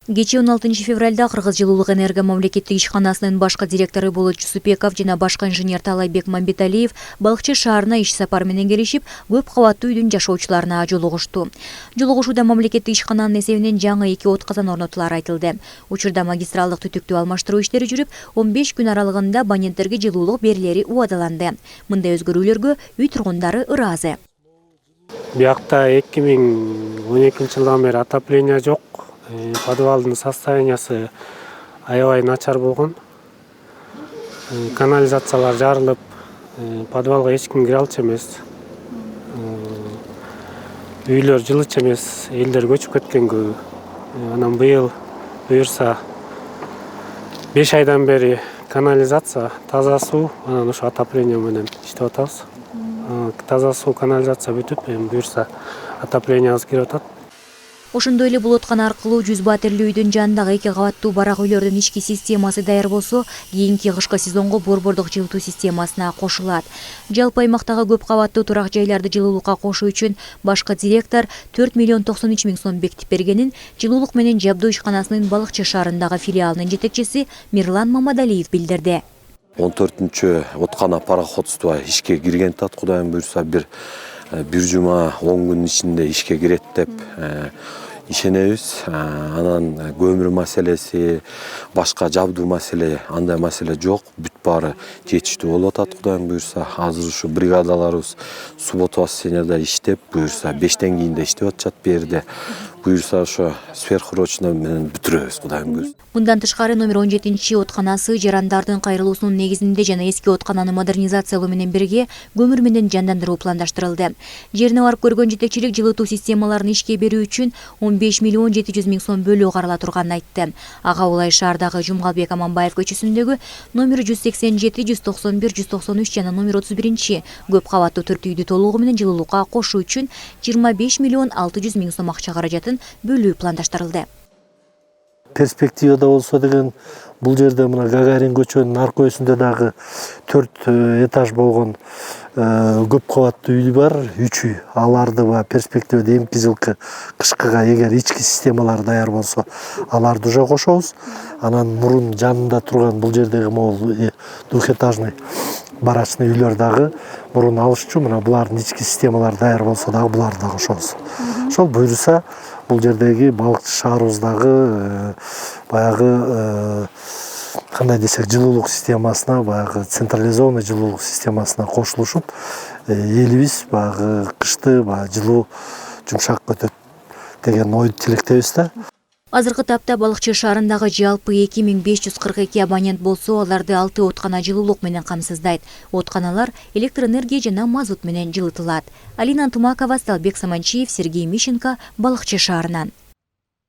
Кече 16 февралда Кыргыз жылуулук энерго мамлекеттик ишканасынын башкы директору Болот Жусупбеков жана башкы инженер Талайбек Мамбеталиев Балыкчы шаарына иш сапары менен келишип, көп кабаттуу үйдүн жашоочуларына жолугушту. Жолугушууда мамлекеттик ишкананын эсебинен жаңы 2 отказан орнотулары айтылды. Учурда магистралдык түтүктү алмаштыруу иштери жүрүп, 15 күн аралыгында абоненттерге жылуулук берилери убадаланды. Мындай өзгөрүүлөргө үй тургундары ыраазы. Биякта 2012 жылдан бери отопление жок. Подвалдын состояниясы аябай начар болгон. Канализациялар жарылып, подвалга эч ким кире алчу эмес. Үйлөр жылычу эмес, элдер көчүп кеткенге. Анан быйыл буюрса 5 айдан бери канализация, таза суу, анан ошо отопление менен иштеп атабыз. Таза суу, канализация бүтүп, буюрса отопленияыбыз кирип атат. Ошондой эле булоткан аркылуу 100 батирлүү үйдүн жанындагы 2 кабаттуу барак үйлөрдүн ички системасы даяр болсо, кийинки кышкы сезонго борбордук жылытуу системасына кошулат. Жалпы аймактагы көп кабаттуу турак жайларды жылуулукка кошуу үчүн башкы директор 4 миллион 93 миң сом бекитип бергенин жылуулук менен жабдоо ишканасынын Балыкчы шаарындагы филиалынын жетекчиси Мирлан Мамадалиев билдирди. 14 откана пароходство ишке кирген тат, Кудайым буйрса бир жума 10 күн ичинде ишке кирет деп ишенебиз. Анан көмүр маселеси, башка жабдуу маселе, андай маселе жок. Бүт баары жетиштүү болуп атат, Кудайым буйрса. Азыр ушу бригадаларыбыз суббота воскресеньеда иштеп, буйрса 5тен кийин да иштеп атышат берде. Буйрса ошо сверхурочно менен бүтүрөбүз, Кудайым буйрса. Мындан тышкары номер 17 отканасы жарандардын кайрылуусунун негизинде жана эски откананы модернизациялоо менен бирге көмүр менен жандандыруу пландаштырылды. Жерине барып көргөн жетекчилик жылытуу системаларын ишке берүү үчүн 15 миллион 700 миң сом бөлүү карала турганын айтты. Ага улай шаардагы Жумгалбек Аманбаев көчөсүндөгү номер 187, 191, 193 жана номер 31 көп кабаттуу 4 үйдү толугу менен жылуулукка кошуу үчүн 25 миллион 600 миң сом акча каражатын бөлүү пландаштырылды. Перспективада болсо деген бул жерде мына Гагарин көчөнүн арка өсүндө дагы 4 этаж болгон көп кабаттуу үй бар, 3 үй. Аларды перспективада эмки жылкы кышкыга эгер ички системалар даяр болсо, аларды уже кошобуз. Анан мурун жанында турган бул жердеги могул двухэтажный барачный үйлөр дагы мурун алышчу. Мына булардын ички системалары даяр болсо дагы буларды да кошобуз. Ошол буйрса бул жердеги Балыкчы шаарыбыздагы баягы кандай десек жылуулук системасына, баягы централизованный жылуулук системасына кошулушуп, элибиз баягы кышты жылуу жумшак өтөт деген ой тилектебиз да. Азыркы тапта Балыкчы шаарындагы жалпы 2542 абонент болсо, аларды 6 откана жылуулук менен камсыздайт. Отканалар электр энергия жана мазут менен жылытылат. Алина Тумакова, Сталбек Саманчиев, Сергей Мищенко, Балыкчы шаарынан.